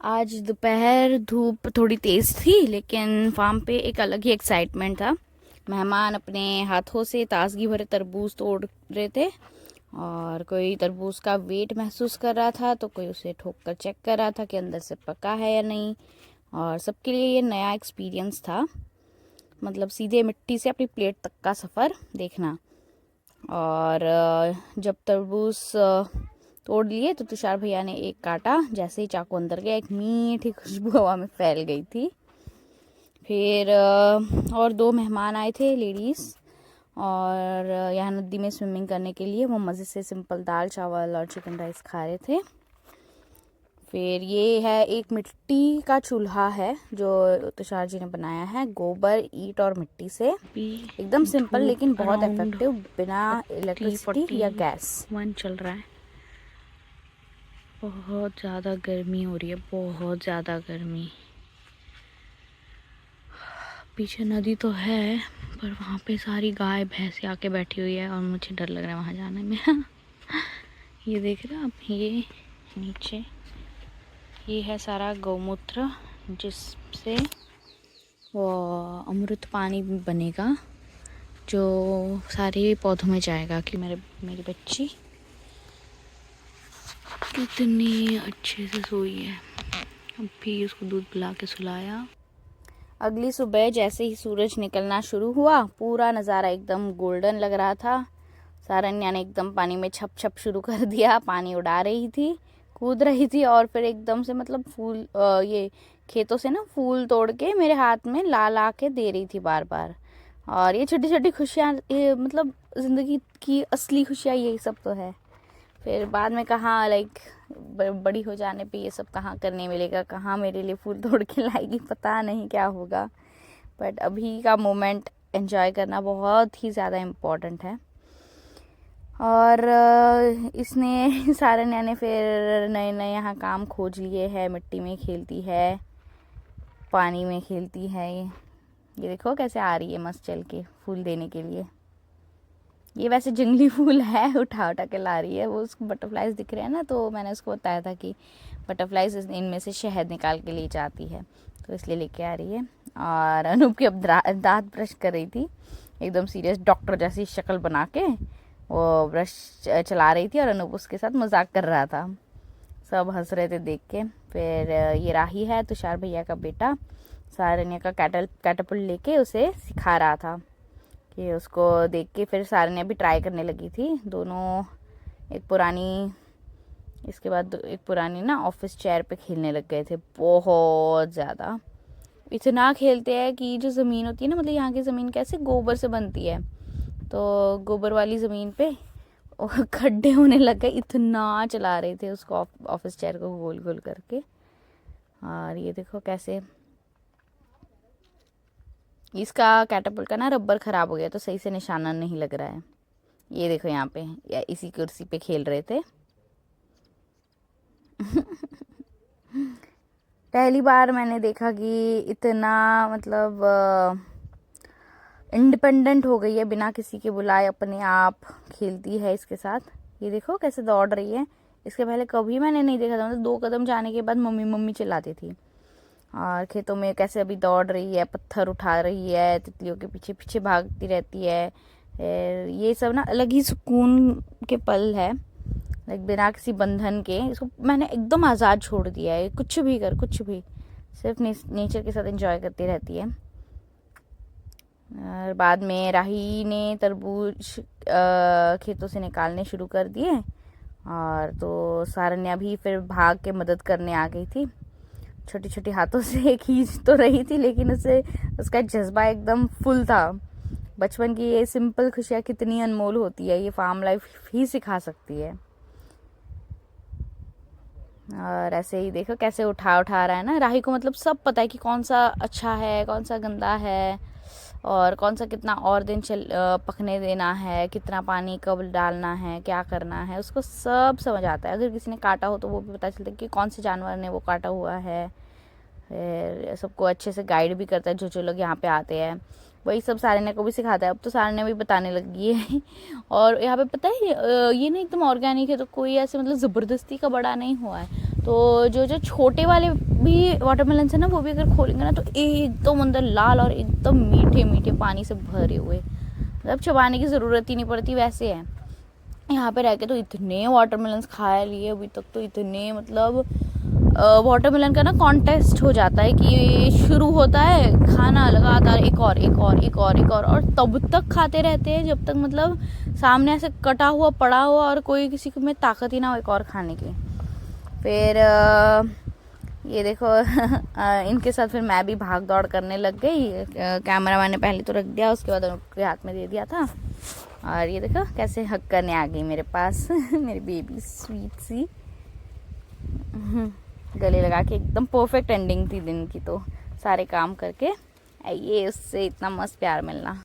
आज दोपहर धूप थोड़ी तेज़ थी, लेकिन फार्म पे एक अलग ही एक्साइटमेंट था। मेहमान अपने हाथों से ताजगी भरे तरबूज तोड़ रहे थे, और कोई तरबूज का वेट महसूस कर रहा था तो कोई उसे ठोक कर चेक कर रहा था कि अंदर से पका है या नहीं। और सबके लिए ये नया एक्सपीरियंस था, मतलब सीधे मिट्टी से अपनी प्लेट तक का सफ़र देखना। और जब तरबूज तोड़ लिए तो तुषार भैया ने एक काटा। जैसे ही चाकू अंदर गया, एक मीठी खुशबू हवा में फैल गई थी। फिर और दो मेहमान आए थे, लेडीज़, और यहाँ नदी में स्विमिंग करने के लिए। वो मज़े से सिंपल दाल चावल और चिकन राइस खा रहे थे। फिर ये है एक मिट्टी का चूल्हा है जो तुषार जी ने बनाया है, गोबर, ईंट और मिट्टी से। एकदम सिंपल लेकिन बहुत इफेक्टिव, बिना इलेक्ट्रिसिटी या गैस। 41 चल रहा है। बहुत ज़्यादा गर्मी हो रही है, बहुत ज़्यादा गर्मी। पीछे नदी तो है, पर वहाँ पे सारी गाय भैंसे आके बैठी हुई है और मुझे डर लग रहा है वहाँ जाने में। ये देख रहे हो आप, ये नीचे ये है सारा गौमूत्र, जिससे वो अमृत पानी बनेगा जो सारे पौधों में जाएगा। कि मेरी बच्ची कितनी अच्छे से सोई है। अब भी उसको दूध पिला के सुलाया। अगली सुबह जैसे ही सूरज निकलना शुरू हुआ, पूरा नज़ारा एकदम गोल्डन लग रहा था। सारन्या ने एकदम पानी में छप छप शुरू कर दिया। पानी उड़ा रही थी, कूद रही थी, और फिर एकदम से मतलब फूल ये खेतों से ना फूल तोड़ के मेरे हाथ में ला ला के दे रही थी बार बार। और ये छोटी छोटी खुशियाँ, मतलब ज़िंदगी की असली खुशियाँ यही सब तो है। फिर बाद में कहाँ लाइक बड़ी हो जाने पे ये सब कहाँ करने मिलेगा, कहाँ मेरे लिए फूल तोड़ के लाएगी, पता नहीं क्या होगा। बट अभी का मोमेंट एंजॉय करना बहुत ही ज़्यादा इम्पोर्टेंट है। और इसने सारन्या ने फिर नए नए यहाँ काम खोज लिए हैं। मिट्टी में खेलती है, पानी में खेलती है। ये देखो कैसे आ रही है मस्त चल के फूल देने के लिए। ये वैसे जंगली फूल है, उठा उठा के ला रही है। वो उसको बटरफ्लाइज दिख रहे हैं ना, तो मैंने उसको बताया था कि बटरफ्लाइज इनमें से शहद निकाल के ले जाती है, तो इसलिए लेके आ रही है। और अनूप की अब दांत ब्रश कर रही थी, एकदम सीरियस डॉक्टर जैसी शक्ल बना के वो ब्रश चला रही थी, और अनूप उसके साथ मजाक कर रहा था। सब हंस रहे थे देख के। फिर ये राही है, तुषार भैया का बेटा, सारन्या का कैटरपिल लेके उसे सिखा रहा था। कि उसको देख के फिर सारन्या भी ट्राई करने लगी थी। दोनों इसके बाद एक पुरानी ना ऑफिस चेयर पे खेलने लग गए थे, बहुत ज़्यादा। इतना खेलते हैं कि जो ज़मीन होती है ना, मतलब यहाँ की ज़मीन कैसे गोबर से बनती है, तो गोबर वाली ज़मीन पे खड्डे होने लग गए। इतना चला रहे थे उसको ऑफिस चेयर को गोल गोल करके। और ये देखो कैसे इसका कैटरपिल्ट का ना रबर ख़राब हो गया, तो सही से निशाना नहीं लग रहा है। ये देखो यहाँ पे या इसी कुर्सी पे खेल रहे थे। पहली बार मैंने देखा कि इतना मतलब इंडिपेंडेंट हो गई है, बिना किसी के बुलाए अपने आप खेलती है इसके साथ। ये देखो कैसे दौड़ रही है। इसके पहले कभी मैंने नहीं देखा था, मतलब 2 कदम जाने के बाद मम्मी मम्मी चिल्लाती थी। और खेतों में कैसे अभी दौड़ रही है, पत्थर उठा रही है, तितलियों के पीछे पीछे भागती रहती है। ये सब ना अलग ही सुकून के पल है, लाइक बिना किसी बंधन के। इसको मैंने एकदम आज़ाद छोड़ दिया है, कुछ भी कर, कुछ भी, सिर्फ नेचर के साथ एंजॉय करती रहती है। और बाद में राही ने तरबूज खेतों से निकालने शुरू कर दिए, और तो सारन्या भी फिर भाग के मदद करने आ गई थी। छोटी छोटी हाथों से खींच तो रही थी, लेकिन उसे उसका जज्बा एकदम फुल था। बचपन की ये सिंपल खुशियाँ कितनी अनमोल होती है, ये फार्म लाइफ ही सिखा सकती है। और ऐसे ही देखो कैसे उठा उठा रहा है ना। राही को मतलब सब पता है कि कौन सा अच्छा है, कौन सा गंदा है, और कौन सा कितना और दिन पकने देना है, कितना पानी कब डालना है, क्या करना है, उसको सब समझ आता है। अगर किसी ने काटा हो तो वो भी पता चलता है कि कौन से जानवर ने वो काटा हुआ है। फिर सबको अच्छे से गाइड भी करता है, जो लोग यहाँ पे आते हैं। वही सब सारन्या को भी सिखाता है। अब तो सारन्या भी बताने लगी है। और यहाँ पे पता है ये ना एकदम ऑर्गेनिक है, तो कोई ऐसे मतलब ज़बरदस्ती का बड़ा नहीं हुआ है। तो जो जो छोटे वाले भी वाटरमेलन है ना, वो भी अगर खोलेंगे ना तो एकदम अंदर लाल और एकदम मीठे मीठे पानी से भरे हुए, मतलब चबाने की ज़रूरत ही नहीं पड़ती, वैसे है। यहाँ पे रह के तो इतने वाटरमेलन खा लिए अभी तक, तो इतने, मतलब वाटरमेलन का ना कॉन्टेस्ट हो जाता है कि शुरू होता है खाना लगातार, एक और एक और एक और एक और तब तक खाते रहते हैं जब तक मतलब सामने ऐसे कटा हुआ पड़ा हुआ और कोई किसी में ताकत ही ना हो एक और खाने की। फिर ये देखो इनके साथ फिर मैं भी भाग दौड़ करने लग गई। कैमरा मैंने पहले तो रख दिया, उसके बाद उनके हाथ में दे दिया था, और ये देखो कैसे हक करने आ गई मेरे पास मेरी बेबी स्वीट सी, गले लगा के। एकदम परफेक्ट एंडिंग थी दिन की, तो सारे काम करके आइए उससे इतना मस्त प्यार मिलना।